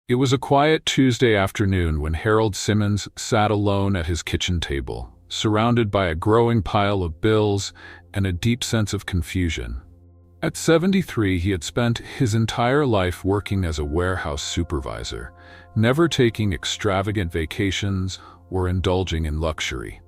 It was a quiet Tuesday afternoon when Harold Simmons sat alone at his kitchen table, surrounded by a growing pile of bills and a deep sense of confusion. At 73, he had spent his entire life working as a warehouse supervisor, never taking extravagant vacations or indulging in luxury.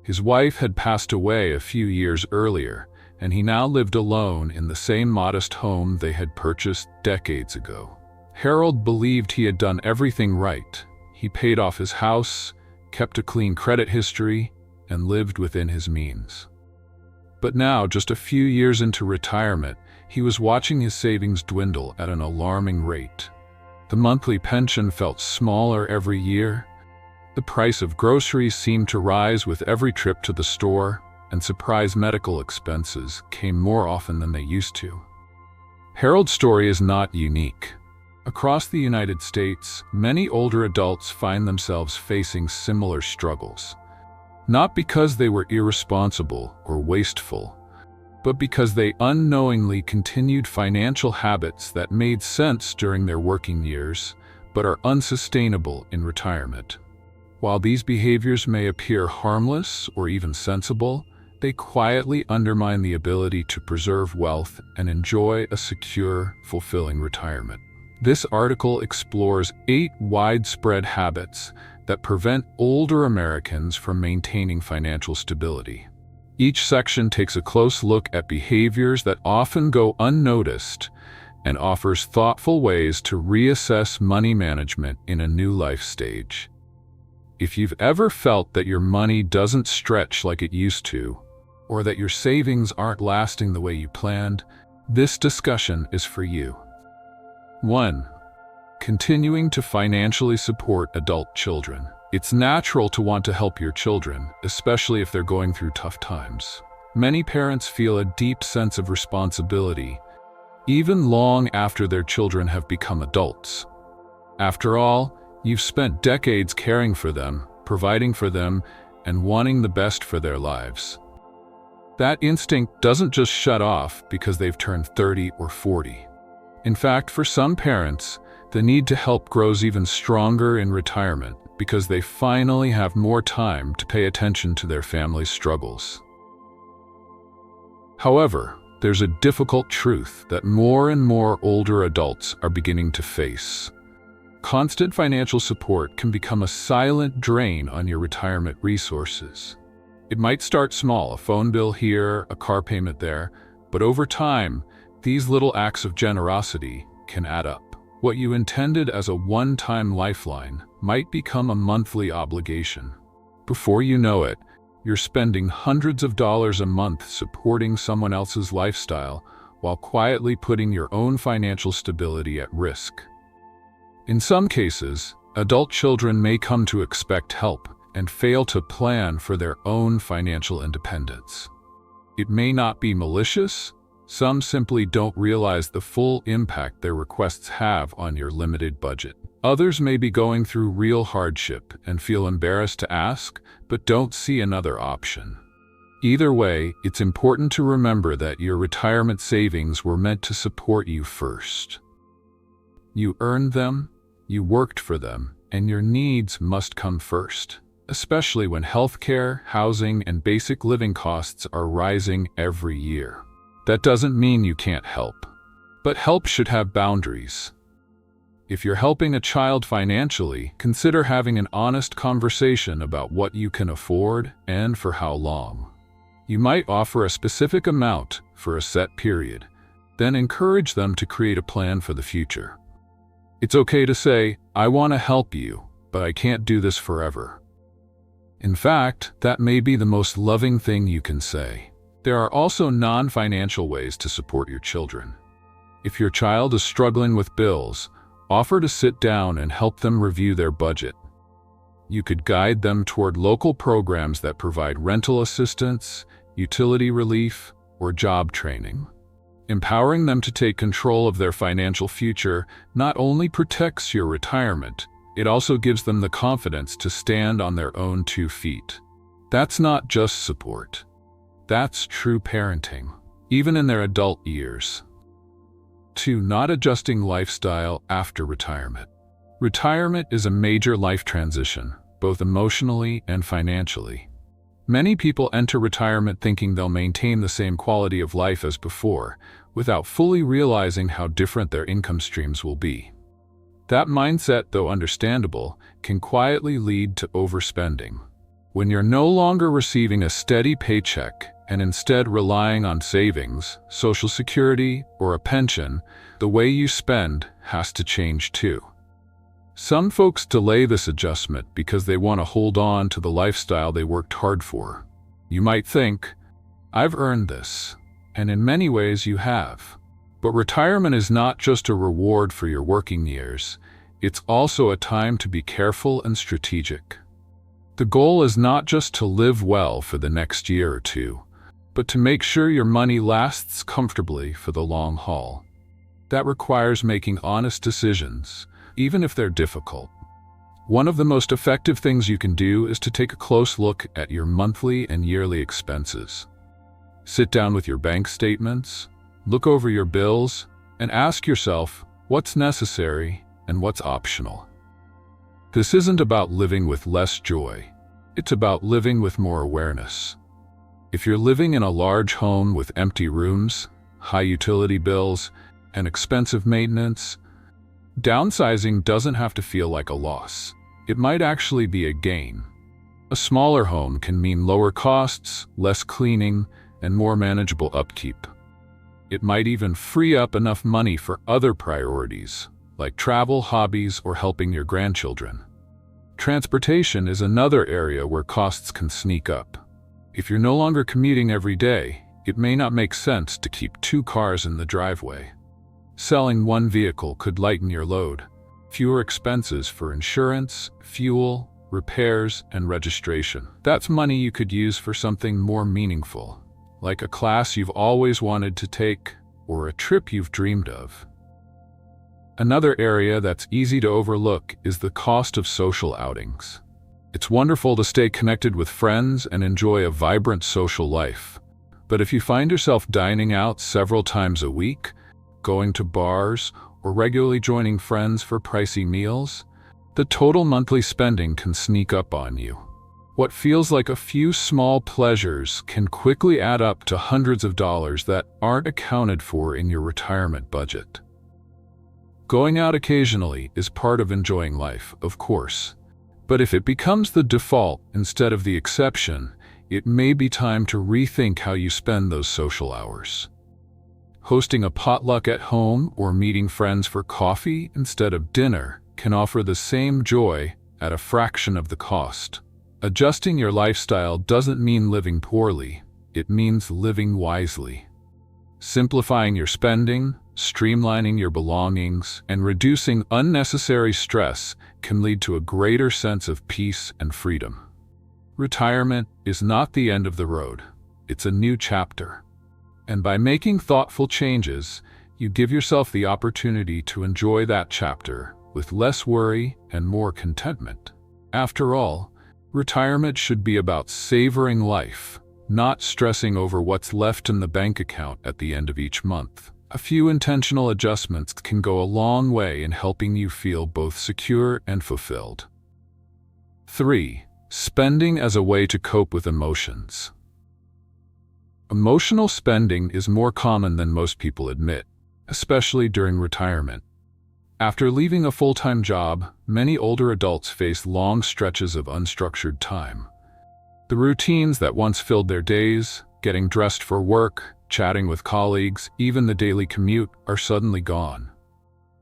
His wife had passed away a few years earlier, and he now lived alone in the same modest home they had purchased decades ago. Harold believed he had done everything right. He paid off his house, kept a clean credit history, and lived within his means. But now, just a few years into retirement, he was watching his savings dwindle at an alarming rate. The monthly pension felt smaller every year. The price of groceries seemed to rise with every trip to the store, and surprise medical expenses came more often than they used to. Harold's story is not unique. Across the United States, many older adults find themselves facing similar struggles. Not because they were irresponsible or wasteful, but because they unknowingly continued financial habits that made sense during their working years, but are unsustainable in retirement. While these behaviors may appear harmless or even sensible, they quietly undermine the ability to preserve wealth and enjoy a secure, fulfilling retirement. This article explores 8 widespread habits that prevent older Americans from maintaining financial stability. Each section takes a close look at behaviors that often go unnoticed and offers thoughtful ways to reassess money management in a new life stage. If you've ever felt that your money doesn't stretch like it used to, or that your savings aren't lasting the way you planned, this discussion is for you. 1. Continuing to financially support adult children. It's natural to want to help your children, especially if they're going through tough times. Many parents feel a deep sense of responsibility, even long after their children have become adults. After all, you've spent decades caring for them, providing for them, and wanting the best for their lives. That instinct doesn't just shut off because they've turned 30 or 40. In fact, for some parents, the need to help grows even stronger in retirement because they finally have more time to pay attention to their family's struggles. However, there's a difficult truth that more and more older adults are beginning to face. Constant financial support can become a silent drain on your retirement resources. It might start small, a phone bill here, a car payment there, but over time, these little acts of generosity can add up. What you intended as a one-time lifeline might become a monthly obligation. Before you know it, you're spending hundreds of dollars a month supporting someone else's lifestyle while quietly putting your own financial stability at risk. In some cases, adult children may come to expect help and fail to plan for their own financial independence. It may not be malicious. Some simply don't realize the full impact their requests have on your limited budget. Others may be going through real hardship and feel embarrassed to ask, but don't see another option. Either way, it's important to remember that your retirement savings were meant to support you first. You earned them, you worked for them, and your needs must come first, especially when healthcare, housing, and basic living costs are rising every year. That doesn't mean you can't help, but help should have boundaries. If you're helping a child financially, consider having an honest conversation about what you can afford and for how long. You might offer a specific amount for a set period, then encourage them to create a plan for the future. It's okay to say, "I want to help you, but I can't do this forever." In fact, that may be the most loving thing you can say. There are also non-financial ways to support your children. If your child is struggling with bills, offer to sit down and help them review their budget. You could guide them toward local programs that provide rental assistance, utility relief, or job training. Empowering them to take control of their financial future not only protects your retirement, it also gives them the confidence to stand on their own 2 feet. That's not just support. That's true parenting, even in their adult years. 2. Not adjusting lifestyle after retirement. Retirement is a major life transition, both emotionally and financially. Many people enter retirement thinking they'll maintain the same quality of life as before, without fully realizing how different their income streams will be. That mindset, though understandable, can quietly lead to overspending. When you're no longer receiving a steady paycheck and instead relying on savings, Social Security, or a pension, the way you spend has to change too. Some folks delay this adjustment because they want to hold on to the lifestyle they worked hard for. You might think, "I've earned this," and in many ways you have. But retirement is not just a reward for your working years, it's also a time to be careful and strategic. The goal is not just to live well for the next year or two, but to make sure your money lasts comfortably for the long haul. That requires making honest decisions, even if they're difficult. One of the most effective things you can do is to take a close look at your monthly and yearly expenses. Sit down with your bank statements, look over your bills, and ask yourself what's necessary and what's optional. This isn't about living with less joy. It's about living with more awareness. If you're living in a large home with empty rooms, high utility bills, and expensive maintenance, downsizing doesn't have to feel like a loss. It might actually be a gain. A smaller home can mean lower costs, less cleaning, and more manageable upkeep. It might even free up enough money for other priorities, like travel, hobbies, or helping your grandchildren. Transportation is another area where costs can sneak up. If you're no longer commuting every day, it may not make sense to keep 2 cars in the driveway. Selling one vehicle could lighten your load. Fewer expenses for insurance, fuel, repairs, and registration. That's money you could use for something more meaningful, like a class you've always wanted to take or a trip you've dreamed of. Another area that's easy to overlook is the cost of social outings. It's wonderful to stay connected with friends and enjoy a vibrant social life. But if you find yourself dining out several times a week, going to bars, or regularly joining friends for pricey meals, the total monthly spending can sneak up on you. What feels like a few small pleasures can quickly add up to hundreds of dollars that aren't accounted for in your retirement budget. Going out occasionally is part of enjoying life, of course. But if it becomes the default instead of the exception, it may be time to rethink how you spend those social hours. Hosting a potluck at home or meeting friends for coffee instead of dinner can offer the same joy at a fraction of the cost. Adjusting your lifestyle doesn't mean living poorly, it means living wisely. Simplifying your spending, streamlining your belongings, and reducing unnecessary stress can lead to a greater sense of peace and freedom. Retirement is not the end of the road, it's a new chapter. And by making thoughtful changes, you give yourself the opportunity to enjoy that chapter with less worry and more contentment. After all, retirement should be about savoring life, not stressing over what's left in the bank account at the end of each month. A few intentional adjustments can go a long way in helping you feel both secure and fulfilled. 3. Spending as a way to cope with emotions. Emotional spending is more common than most people admit, especially during retirement. After leaving a full-time job, many older adults face long stretches of unstructured time. The routines that once filled their days, getting dressed for work, chatting with colleagues, even the daily commute, are suddenly gone.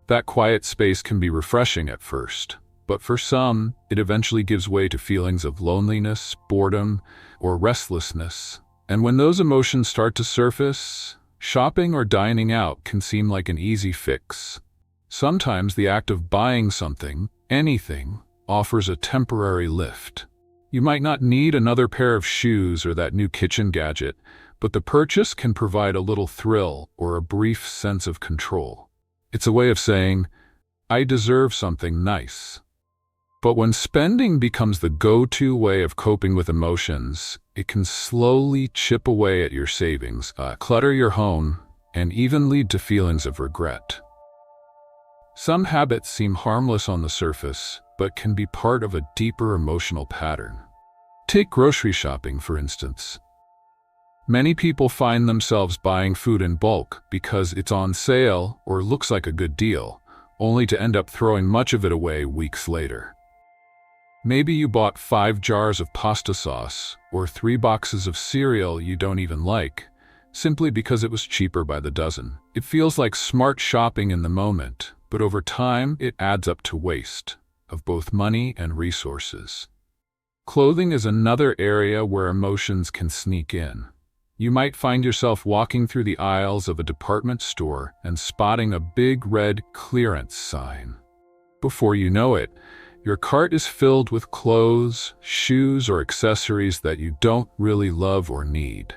That quiet space can be refreshing at first, but for some, it eventually gives way to feelings of loneliness, boredom, or restlessness. And when those emotions start to surface, shopping or dining out can seem like an easy fix. Sometimes the act of buying something, anything, offers a temporary lift. You might not need another pair of shoes or that new kitchen gadget, but the purchase can provide a little thrill or a brief sense of control. It's a way of saying, "I deserve something nice." But when spending becomes the go-to way of coping with emotions, it can slowly chip away at your savings, clutter your home, and even lead to feelings of regret. Some habits seem harmless on the surface, but can be part of a deeper emotional pattern. Take grocery shopping, for instance. Many people find themselves buying food in bulk because it's on sale or looks like a good deal, only to end up throwing much of it away weeks later. Maybe you bought 5 jars of pasta sauce or 3 boxes of cereal you don't even like, simply because it was cheaper by the dozen. It feels like smart shopping in the moment, but over time it adds up to waste of both money and resources. Clothing is another area where emotions can sneak in. You might find yourself walking through the aisles of a department store and spotting a big red clearance sign. Before you know it, your cart is filled with clothes, shoes, or accessories that you don't really love or need.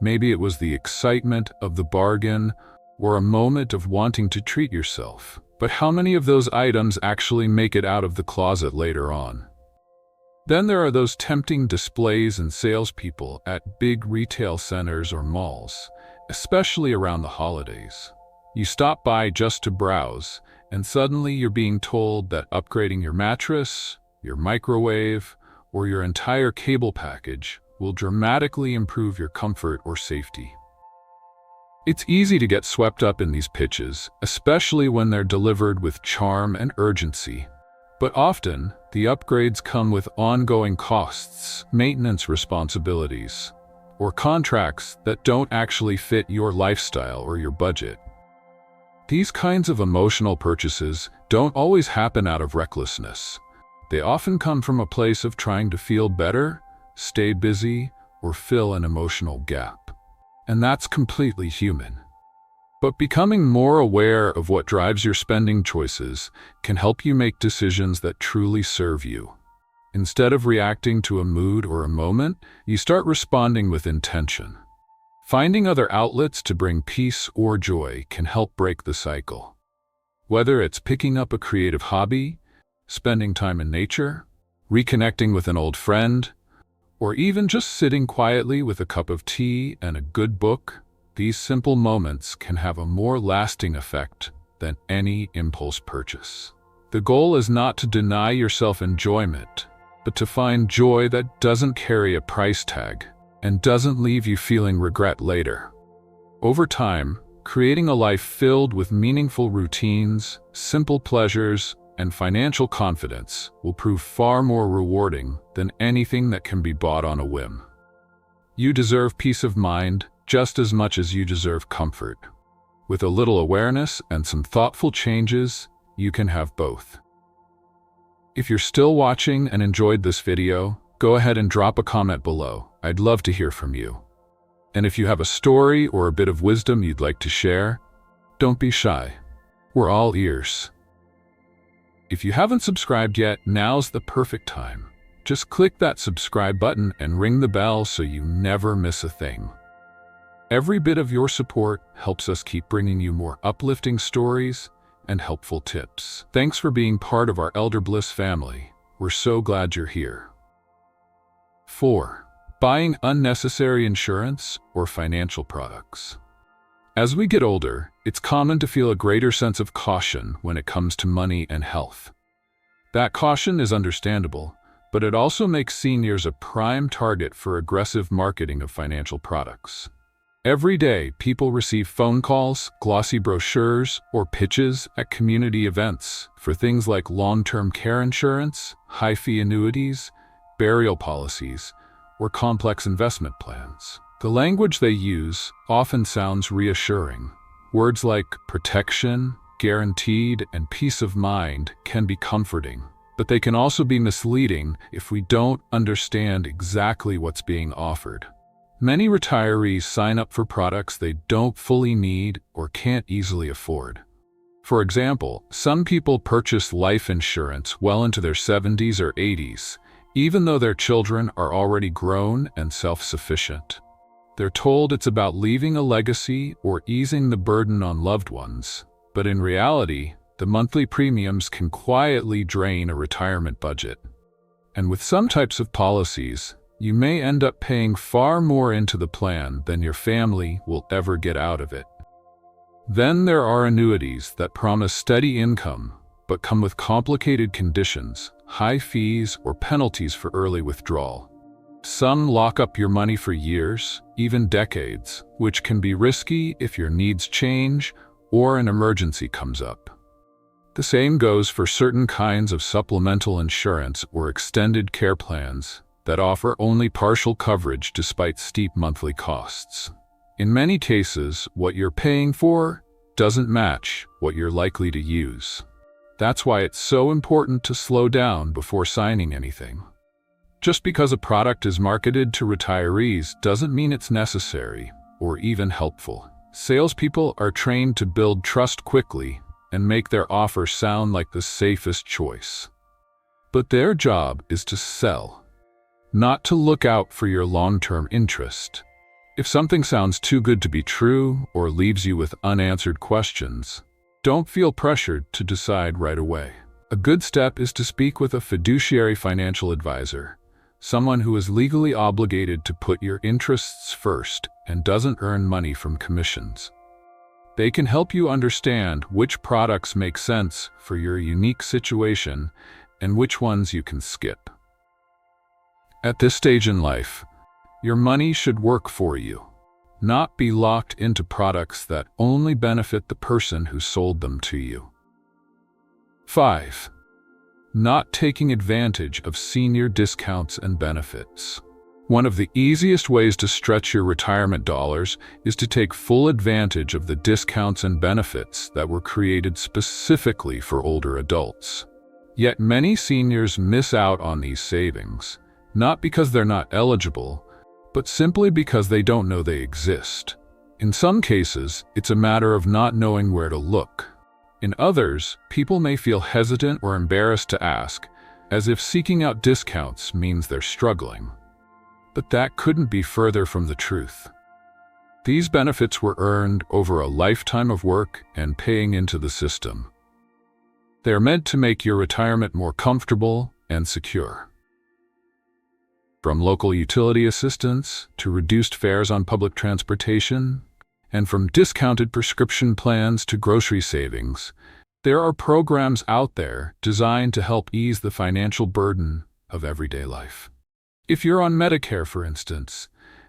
Maybe it was the excitement of the bargain or a moment of wanting to treat yourself. But how many of those items actually make it out of the closet later on? Then there are those tempting displays and salespeople at big retail centers or malls, especially around the holidays. You stop by just to browse, and suddenly you're being told that upgrading your mattress, your microwave, or your entire cable package will dramatically improve your comfort or safety. It's easy to get swept up in these pitches, especially when they're delivered with charm and urgency. But often, the upgrades come with ongoing costs, maintenance responsibilities, or contracts that don't actually fit your lifestyle or your budget. These kinds of emotional purchases don't always happen out of recklessness. They often come from a place of trying to feel better, stay busy, or fill an emotional gap. And that's completely human. But becoming more aware of what drives your spending choices can help you make decisions that truly serve you. Instead of reacting to a mood or a moment, you start responding with intention. Finding other outlets to bring peace or joy can help break the cycle. Whether it's picking up a creative hobby, spending time in nature, reconnecting with an old friend, or even just sitting quietly with a cup of tea and a good book, these simple moments can have a more lasting effect than any impulse purchase. The goal is not to deny yourself enjoyment, but to find joy that doesn't carry a price tag and doesn't leave you feeling regret later. Over time, creating a life filled with meaningful routines, simple pleasures, and financial confidence will prove far more rewarding than anything that can be bought on a whim. You deserve peace of mind just as much as you deserve comfort. With a little awareness and some thoughtful changes, you can have both. If you're still watching and enjoyed this video, go ahead and drop a comment below. I'd love to hear from you. And if you have a story or a bit of wisdom you'd like to share, don't be shy. We're all ears. If you haven't subscribed yet, now's the perfect time. Just click that subscribe button and ring the bell so you never miss a thing. Every bit of your support helps us keep bringing you more uplifting stories and helpful tips. Thanks for being part of our Elder Bliss family. We're so glad you're here. 4. Buying unnecessary insurance or financial products. As we get older, it's common to feel a greater sense of caution when it comes to money and health. That caution is understandable, but it also makes seniors a prime target for aggressive marketing of financial products. Every day, people receive phone calls, glossy brochures, or pitches at community events for things like long-term care insurance, high-fee annuities, burial policies, or complex investment plans. The language they use often sounds reassuring. Words like protection, guaranteed, and peace of mind can be comforting, but they can also be misleading if we don't understand exactly what's being offered. Many retirees sign up for products they don't fully need or can't easily afford. For example, some people purchase life insurance well into their 70s or 80s, even though their children are already grown and self-sufficient. They're told it's about leaving a legacy or easing the burden on loved ones, but in reality, the monthly premiums can quietly drain a retirement budget. And with some types of policies, you may end up paying far more into the plan than your family will ever get out of it. Then there are annuities that promise steady income, but come with complicated conditions, high fees, or penalties for early withdrawal. Some lock up your money for years, even decades, which can be risky if your needs change or an emergency comes up. The same goes for certain kinds of supplemental insurance or extended care plans that offer only partial coverage despite steep monthly costs. In many cases, what you're paying for doesn't match what you're likely to use. That's why it's so important to slow down before signing anything. Just because a product is marketed to retirees doesn't mean it's necessary or even helpful. Salespeople are trained to build trust quickly and make their offer sound like the safest choice. But their job is to sell, not to look out for your long-term interest. If something sounds too good to be true or leaves you with unanswered questions, don't feel pressured to decide right away. A good step is to speak with a fiduciary financial advisor, someone who is legally obligated to put your interests first and doesn't earn money from commissions. They can help you understand which products make sense for your unique situation and which ones you can skip. At this stage in life, your money should work for you, not be locked into products that only benefit the person who sold them to you. 5. Not taking advantage of senior discounts and benefits. One of the easiest ways to stretch your retirement dollars is to take full advantage of the discounts and benefits that were created specifically for older adults. Yet many seniors miss out on these savings, not because they're not eligible, but simply because they don't know they exist. In some cases, it's a matter of not knowing where to look. In others, people may feel hesitant or embarrassed to ask, as if seeking out discounts means they're struggling. But that couldn't be further from the truth. These benefits were earned over a lifetime of work and paying into the system. They're meant to make your retirement more comfortable and secure. From local utility assistance to reduced fares on public transportation, and from discounted prescription plans to grocery savings, there are programs out there designed to help ease the financial burden of everyday life. If you're on Medicare, for instance,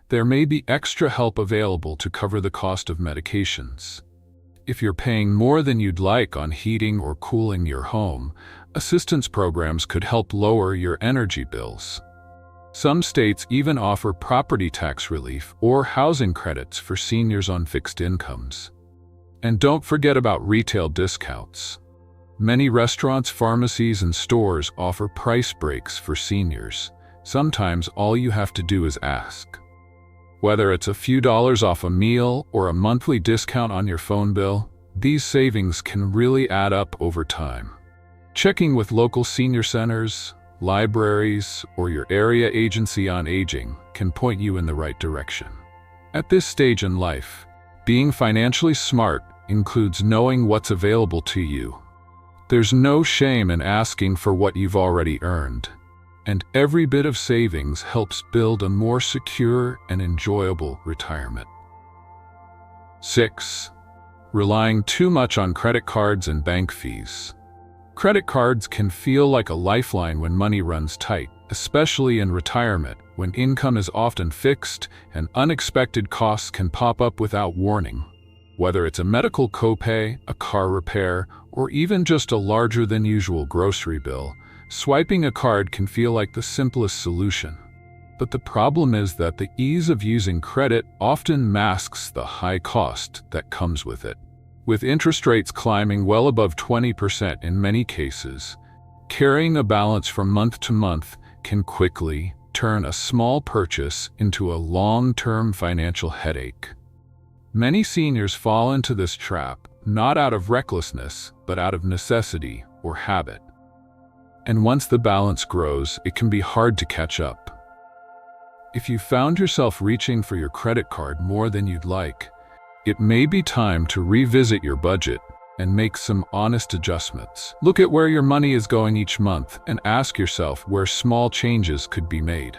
there may be extra help available to cover the cost of medications. If you're paying more than you'd like on heating or cooling your home, assistance programs could help lower your energy bills. Some states even offer property tax relief or housing credits for seniors on fixed incomes. And don't forget about retail discounts. Many restaurants, pharmacies, and stores offer price breaks for seniors. Sometimes all you have to do is ask. Whether it's a few dollars off a meal or a monthly discount on your phone bill, these savings can really add up over time. Checking with local senior centers, libraries, or your area agency on aging can point you in the right direction. At this stage in life, being financially smart includes knowing what's available to you. There's no shame in asking for what you've already earned, and every bit of savings helps build a more secure and enjoyable retirement. 6. Relying too much on credit cards and bank fees. Credit cards can feel like a lifeline when money runs tight, especially in retirement, when income is often fixed and unexpected costs can pop up without warning. Whether it's a medical copay, a car repair, or even just a larger than usual grocery bill, swiping a card can feel like the simplest solution. But the problem is that the ease of using credit often masks the high cost that comes with it. With interest rates climbing well above 20% in many cases, carrying a balance from month to month can quickly turn a small purchase into a long-term financial headache. Many seniors fall into this trap, not out of recklessness, but out of necessity or habit. And once the balance grows, it can be hard to catch up. If you found yourself reaching for your credit card more than you'd like, it may be time to revisit your budget and make some honest adjustments. Look at where your money is going each month and ask yourself where small changes could be made.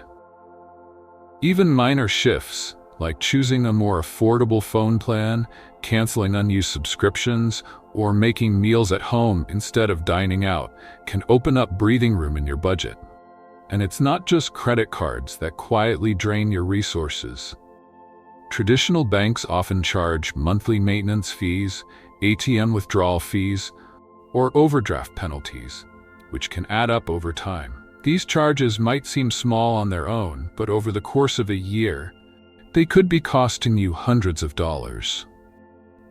Even minor shifts, like choosing a more affordable phone plan, canceling unused subscriptions, or making meals at home instead of dining out, can open up breathing room in your budget. And it's not just credit cards that quietly drain your resources. Traditional banks often charge monthly maintenance fees, ATM withdrawal fees, or overdraft penalties, which can add up over time. These charges might seem small on their own, but over the course of a year, they could be costing you hundreds of dollars.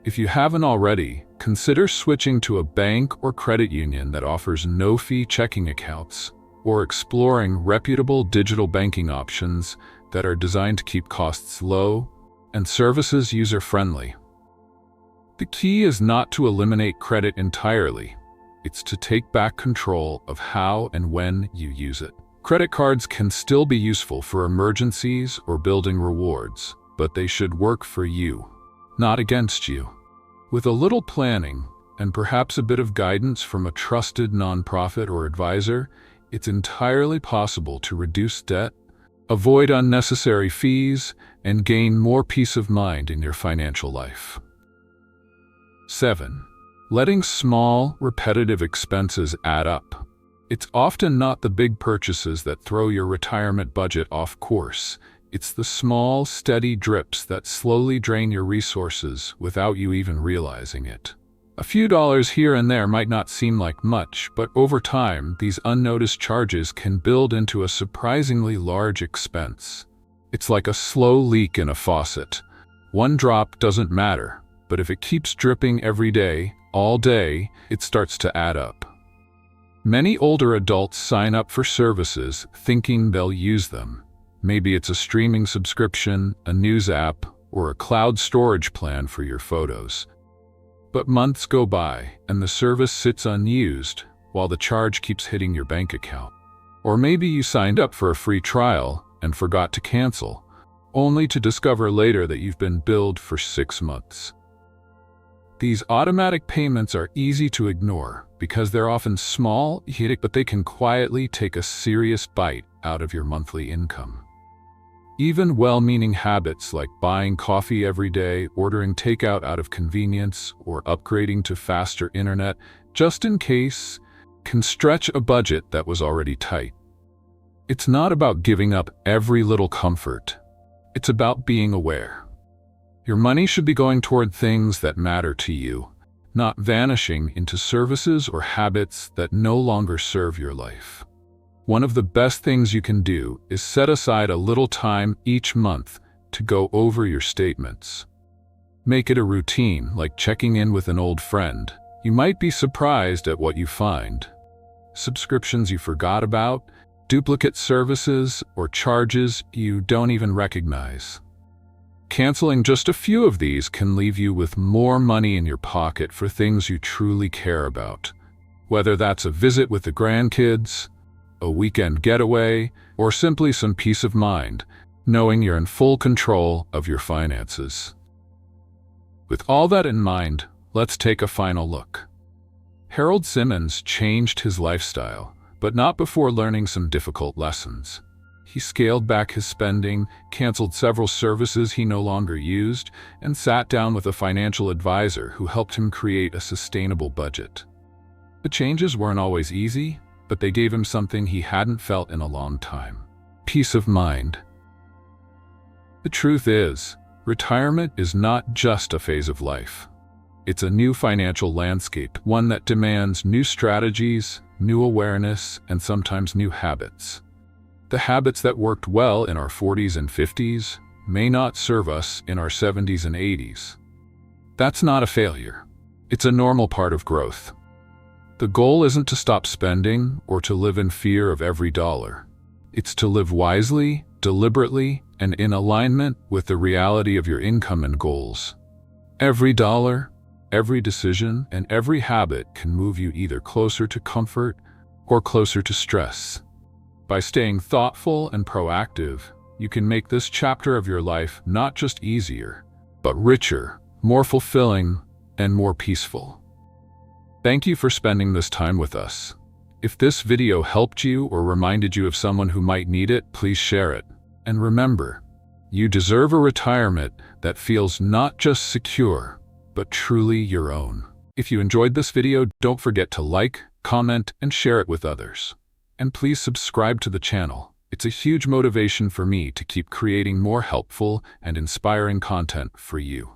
If you haven't already, consider switching to a bank or credit union that offers no-fee checking accounts, or exploring reputable digital banking options that are designed to keep costs low and services user-friendly. The key is not to eliminate credit entirely. It's to take back control of how and when you use it. Credit cards can still be useful for emergencies or building rewards, but they should work for you, not against you. With a little planning, and perhaps a bit of guidance from a trusted nonprofit or advisor, it's entirely possible to reduce debt, avoid unnecessary fees, and gain more peace of mind in your financial life. 7. Letting small, repetitive expenses add up. It's often not the big purchases that throw your retirement budget off course. It's the small, steady drips that slowly drain your resources without you even realizing it. A few dollars here and there might not seem like much, but over time, these unnoticed charges can build into a surprisingly large expense. It's like a slow leak in a faucet. One drop doesn't matter, but if it keeps dripping every day, all day, it starts to add up. Many older adults sign up for services thinking they'll use them. Maybe it's a streaming subscription, a news app, or a cloud storage plan for your photos. But months go by, and the service sits unused while the charge keeps hitting your bank account. Or maybe you signed up for a free trial and forgot to cancel, only to discover later that you've been billed for 6 months. These automatic payments are easy to ignore because they're often small, but they can quietly take a serious bite out of your monthly income. Even well-meaning habits like buying coffee every day, ordering takeout out of convenience, or upgrading to faster internet just in case can stretch a budget that was already tight. It's not about giving up every little comfort. It's about being aware. Your money should be going toward things that matter to you, not vanishing into services or habits that no longer serve your life. One of the best things you can do is set aside a little time each month to go over your statements. Make it a routine, like checking in with an old friend. You might be surprised at what you find. Subscriptions you forgot about, duplicate services, or charges you don't even recognize. Canceling just a few of these can leave you with more money in your pocket for things you truly care about. Whether that's a visit with the grandkids, a weekend getaway, or simply some peace of mind, knowing you're in full control of your finances. With all that in mind, let's take a final look. Harold Simmons changed his lifestyle, but not before learning some difficult lessons. He scaled back his spending, canceled several services he no longer used, and sat down with a financial advisor who helped him create a sustainable budget. The changes weren't always easy, but they gave him something he hadn't felt in a long time: peace of mind. The truth is, retirement is not just a phase of life. It's a new financial landscape, one that demands new strategies, new awareness, and sometimes new habits. The habits that worked well in our 40s and 50s may not serve us in our 70s and 80s. That's not a failure. It's a normal part of growth. The goal isn't to stop spending or to live in fear of every dollar. It's to live wisely, deliberately, and in alignment with the reality of your income and goals. Every dollar, every decision, and every habit can move you either closer to comfort or closer to stress. By staying thoughtful and proactive, you can make this chapter of your life not just easier, but richer, more fulfilling, and more peaceful. Thank you for spending this time with us. If this video helped you or reminded you of someone who might need it, please share it. And remember, You deserve a retirement that feels not just secure, but truly your own. If you enjoyed this video, don't forget to like, comment, and share it with others. And please subscribe to the channel. It's a huge motivation for me to keep creating more helpful and inspiring content for you.